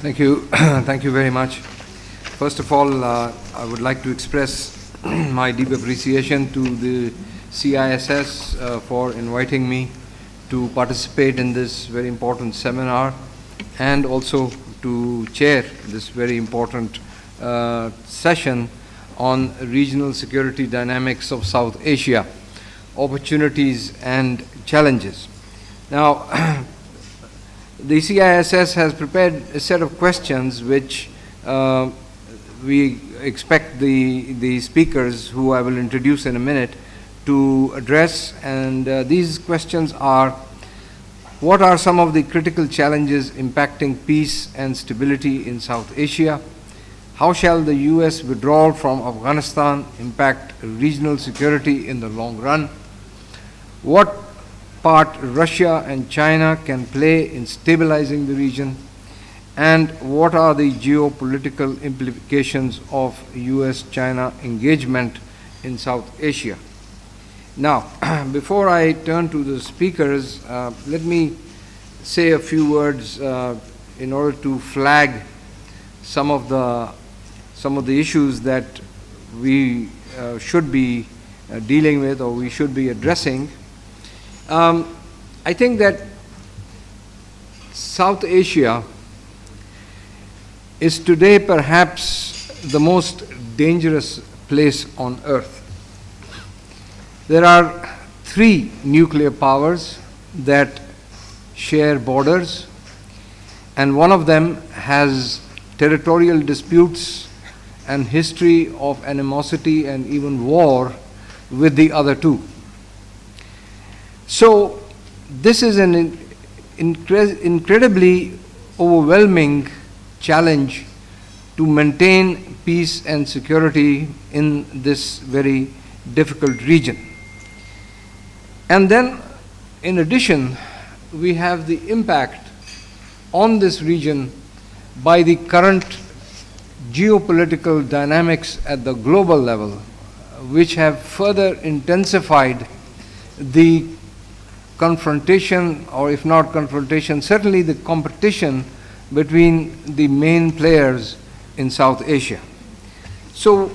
Thank you. Thank you very much. First of all, I would like to express my deep appreciation to the CISS for inviting me to participate in this very important seminar and also to chair this very important session on regional security dynamics of South Asia, opportunities and challenges. Now, the CISS has prepared a set of questions which we expect the speakers, who I will introduce in a minute, to address. And these questions are: what are some of the critical challenges impacting peace and stability in South Asia? How shall the US withdrawal from Afghanistan impact regional security in the long run? What part Russia and China can play in stabilizing the region? And what are the geopolitical implications of US-China engagement in South Asia? Now, before I turn to the speakers, let me say a few words in order to flag some of the issues that we should be dealing with, or we should be addressing. I think that South Asia is today perhaps the most dangerous place on earth. There are 3 nuclear powers that share borders, and one of them has territorial disputes and history of animosity and even war with the other 2. So this is an incredibly overwhelming challenge to maintain peace and security in this very difficult region. And then, in addition, we have the impact on this region by the current geopolitical dynamics at the global level, which have further intensified the confrontation, or if not confrontation, certainly the competition between the main players in South Asia. So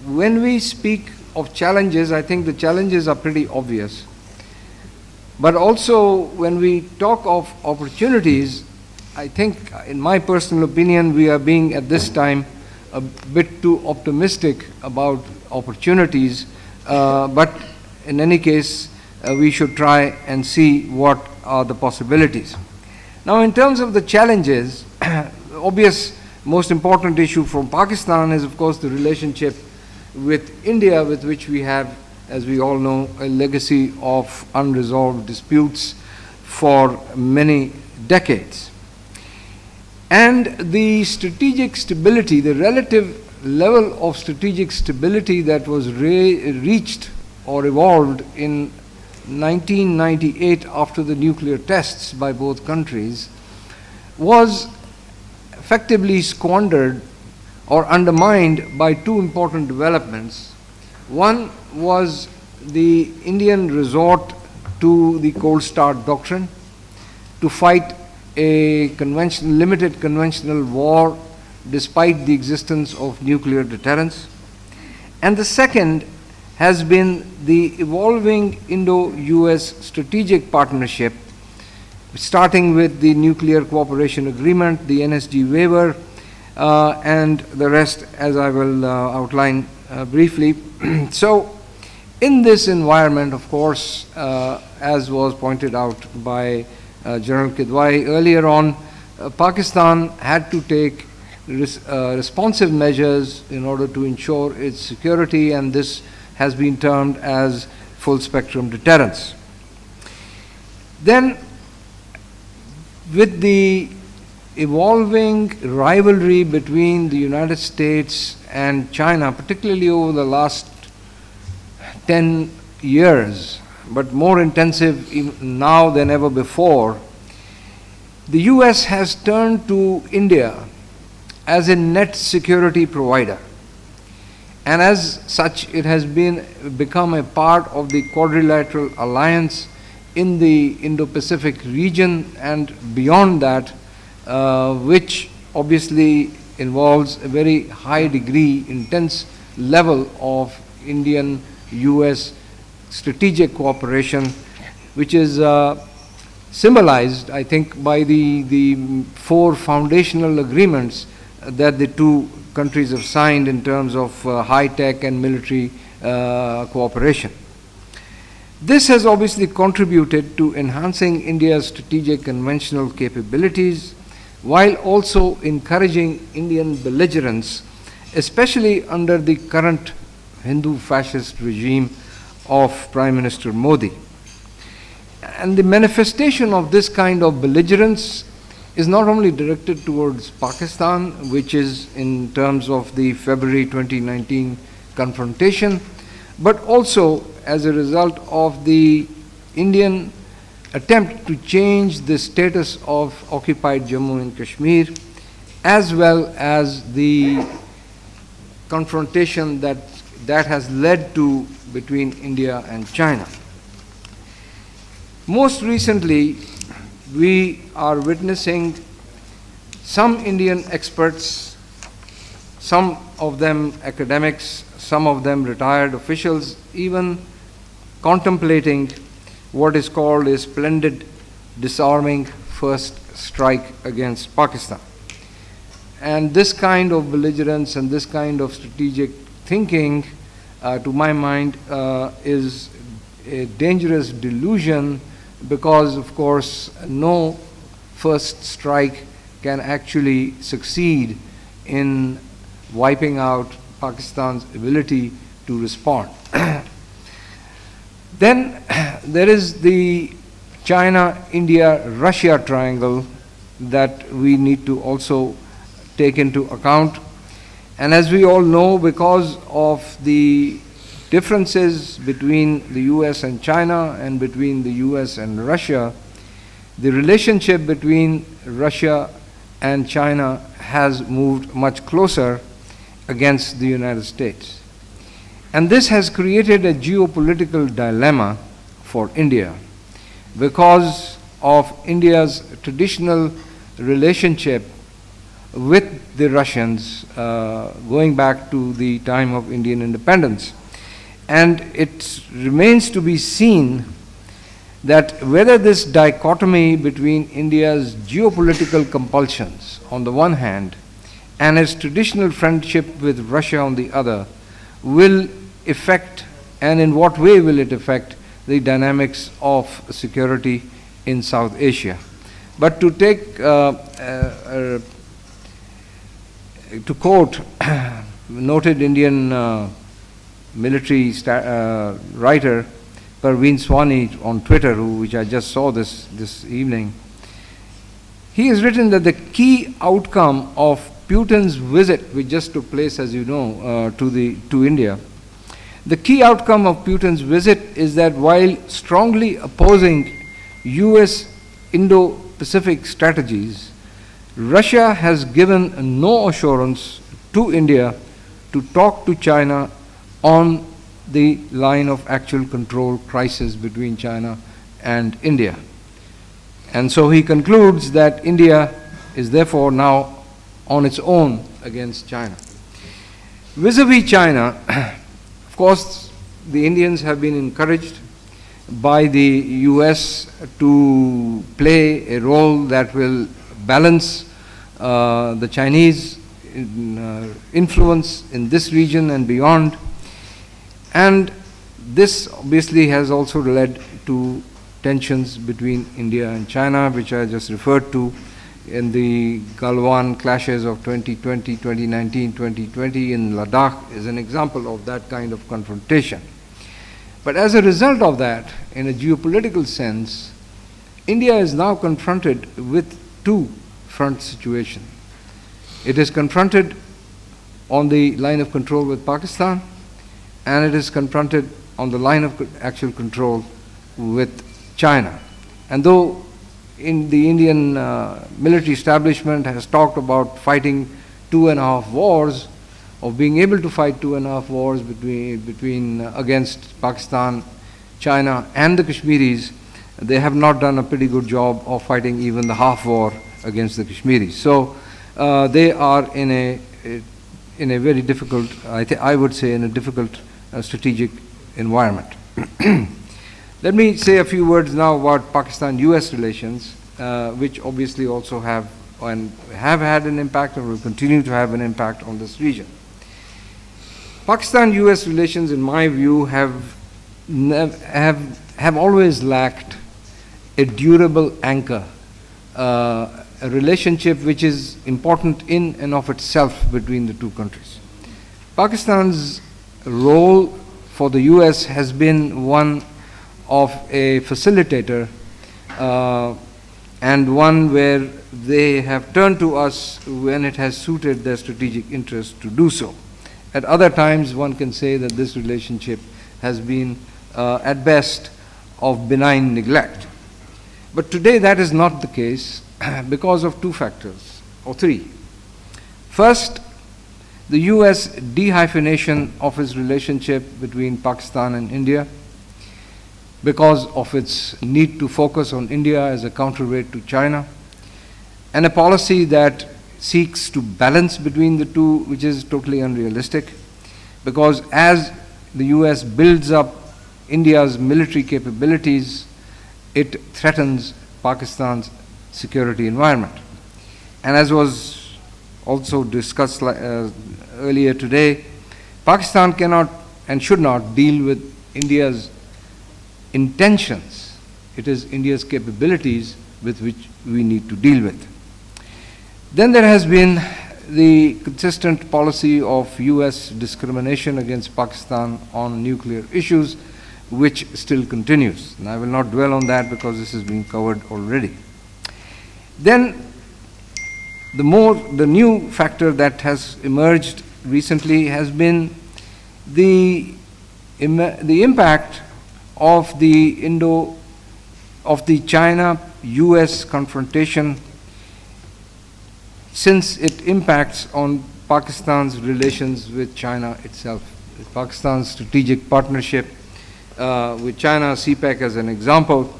when we speak of challenges, I think the challenges are pretty obvious. But also when we talk of opportunities, I think, in my personal opinion, we are being at this time a bit too optimistic about opportunities, but in any case, we should try and see what are the possibilities. Now, in terms of the challenges, obvious most important issue from Pakistan is, of course, the relationship with India, with which we have, as we all know, a legacy of unresolved disputes for many decades. And the strategic stability, the relative level of strategic stability that was reached or evolved in 1998 after the nuclear tests by both countries, was effectively squandered or undermined by 2 important developments. One was the Indian resort to the cold start doctrine to fight a limited conventional war despite the existence of nuclear deterrence. And the second has been the evolving Indo-US strategic partnership, starting with the Nuclear Cooperation Agreement, the NSG waiver, and the rest, as I will outline briefly. So, in this environment, of course, as was pointed out by General Kidwai earlier on, Pakistan had to take responsive measures in order to ensure its security, and this has been termed as full spectrum deterrence. Then, with the evolving rivalry between the United States and China, particularly over the last 10 years, but more intensive now than ever before, the US has turned to India as a net security provider. And as such, it has become a part of the quadrilateral alliance in the Indo-Pacific region and beyond that, which obviously involves a very high degree, intense level of Indian-US strategic cooperation, which is symbolized, I think, by the four foundational agreements that the two countries have signed in terms of high-tech and military cooperation. This has obviously contributed to enhancing India's strategic conventional capabilities while also encouraging Indian belligerence, especially under the current Hindu fascist regime of Prime Minister Modi. And the manifestation of this kind of belligerence is not only directed towards Pakistan, which is in terms of the February 2019 confrontation, but also as a result of the Indian attempt to change the status of occupied Jammu and Kashmir, as well as the confrontation that has led to between India and China. Most recently, we are witnessing some Indian experts, some of them academics, some of them retired officials, even contemplating what is called a splendid disarming first strike against Pakistan. And this kind of belligerence and this kind of strategic thinking, to my mind, is a dangerous delusion, because, of course, no first strike can actually succeed in wiping out Pakistan's ability to respond. Then there is the China-India-Russia triangle that we need to also take into account. And as we all know, because of the differences between the US and China and between the US and Russia, the relationship between Russia and China has moved much closer against the United States. And this has created a geopolitical dilemma for India because of India's traditional relationship with the Russians going back to the time of Indian independence. And it remains to be seen that whether this dichotomy between India's geopolitical compulsions on the one hand and its traditional friendship with Russia on the other will affect, and in what way will it affect, the dynamics of security in South Asia. But to take, to quote noted Indian military writer Parveen Swani on Twitter, which I just saw this evening, he has written that the key outcome of Putin's visit, which just took place, as you know, to India, the key outcome of Putin's visit is that while strongly opposing US Indo-Pacific strategies, Russia has given no assurance to India to talk to China on the line of actual control crisis between China and India. And so he concludes that India is therefore now on its own against China. Vis-a-vis China, of course, the Indians have been encouraged by the US to play a role that will balance the Chinese influence in this region and beyond. And this obviously has also led to tensions between India and China, which I just referred to in the Galwan clashes of 2020, 2019, 2020 in Ladakh is an example of that kind of confrontation. But as a result of that, in a geopolitical sense, India is now confronted with two front situations. It is confronted on the line of control with Pakistan, and it is confronted on the line of actual control with China. And though in the Indian military establishment has talked about fighting 2.5 wars, of being able to fight 2.5 wars between against Pakistan, China, and the Kashmiris, they have not done a pretty good job of fighting even the half war against the Kashmiris. So they are in a very difficult, I would say, in a difficult strategic environment. Let me say a few words now about Pakistan-US relations, which obviously also have had an impact and will continue to have an impact on this region. Pakistan-US relations, in my view, have always lacked a durable anchor, a relationship which is important in and of itself between the two countries. Pakistan's role for the US has been one of a facilitator and one where they have turned to us when it has suited their strategic interest to do so. At other times, one can say that this relationship has been, at best, of benign neglect. But today that is not the case because of two factors, or three. First, the US dehyphenation of its relationship between Pakistan and India because of its need to focus on India as a counterweight to China, and a policy that seeks to balance between the two, which is totally unrealistic, because as the US builds up India's military capabilities, it threatens Pakistan's security environment. And as was also discussed earlier today, Pakistan cannot and should not deal with India's intentions. It is India's capabilities with which we need to deal with. Then there has been the consistent policy of US discrimination against Pakistan on nuclear issues, which still continues. And I will not dwell on that because this has been covered already. Then the new factor that has emerged recently has been the impact of the China-US confrontation, since it impacts on Pakistan's relations with China itself. Pakistan's strategic partnership with China, CPEC as an example,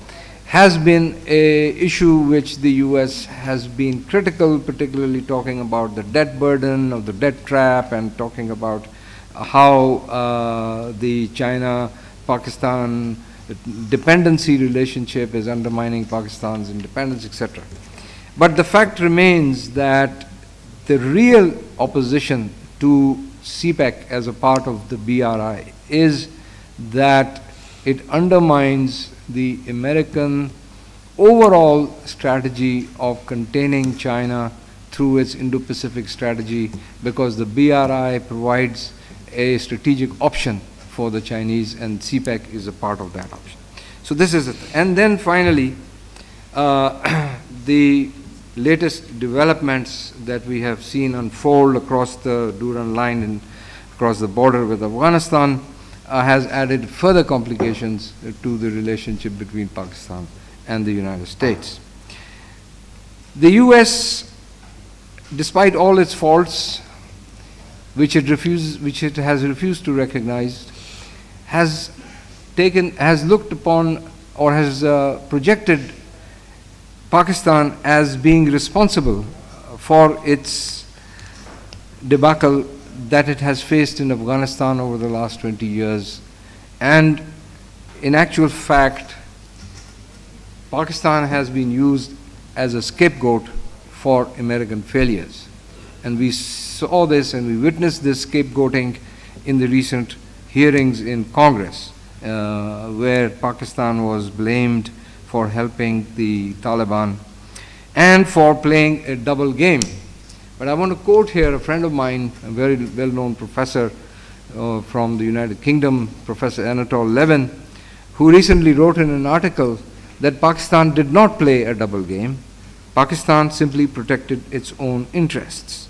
has been an issue which the US has been critical, particularly talking about the debt burden of the debt trap and talking about how the China-Pakistan dependency relationship is undermining Pakistan's independence, etc. But the fact remains that the real opposition to CPEC as a part of the BRI is that it undermines the American overall strategy of containing China through its Indo-Pacific strategy, because the BRI provides a strategic option for the Chinese, and CPEC is a part of that option. So this is it. And then finally, the latest developments that we have seen unfold across the Durand line and across the border with Afghanistan has added further complications to the relationship between Pakistan and the United States. The US, despite all its faults, which it has refused to recognize, has looked upon or has projected Pakistan as being responsible for its debacle that it has faced in Afghanistan over the last 20 years. And in actual fact, Pakistan has been used as a scapegoat for American failures. And we saw this and we witnessed this scapegoating in the recent hearings in Congress, where Pakistan was blamed for helping the Taliban and for playing a double game. But I want to quote here a friend of mine, a very well-known professor from the United Kingdom, Professor Anatole Levin, who recently wrote in an article that Pakistan did not play a double game. Pakistan simply protected its own interests.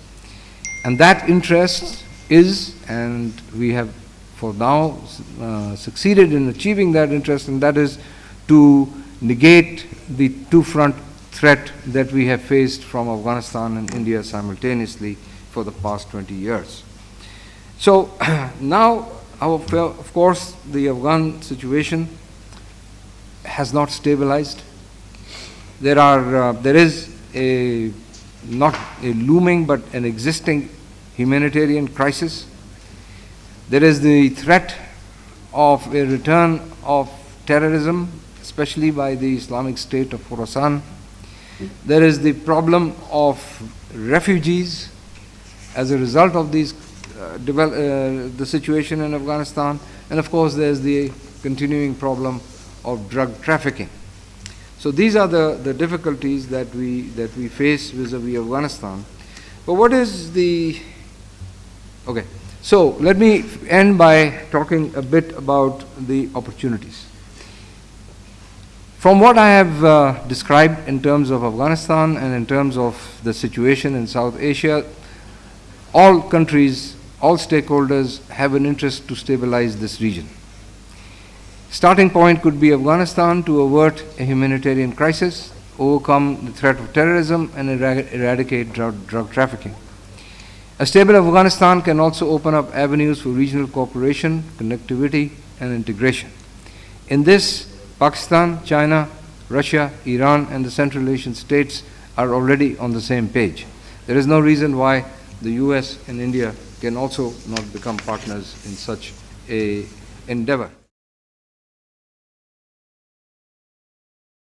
And that interest is, and we have for now succeeded in achieving that interest, and that is to negate the two-front threat that we have faced from Afghanistan and India simultaneously for the past 20 years. So now, of course, the Afghan situation has not stabilized. There is a not a looming but an existing humanitarian crisis. There is the threat of a return of terrorism, especially by the Islamic State of Khorasan. There is the problem of refugees as a result of these the situation in Afghanistan, and of course there's the continuing problem of drug trafficking. So these are the difficulties that we face vis-a-vis Afghanistan. But what is the okay? So let me end by talking a bit about the opportunities. From what I have described in terms of Afghanistan and in terms of the situation in South Asia, all countries, all stakeholders have an interest to stabilize this region. Starting point could be Afghanistan to avert a humanitarian crisis, overcome the threat of terrorism, and eradicate drug trafficking. A stable Afghanistan can also open up avenues for regional cooperation, connectivity, and integration. In this, Pakistan, China, Russia, Iran, and the Central Asian states are already on the same page. There is no reason why the US and India can also not become partners in such a endeavor.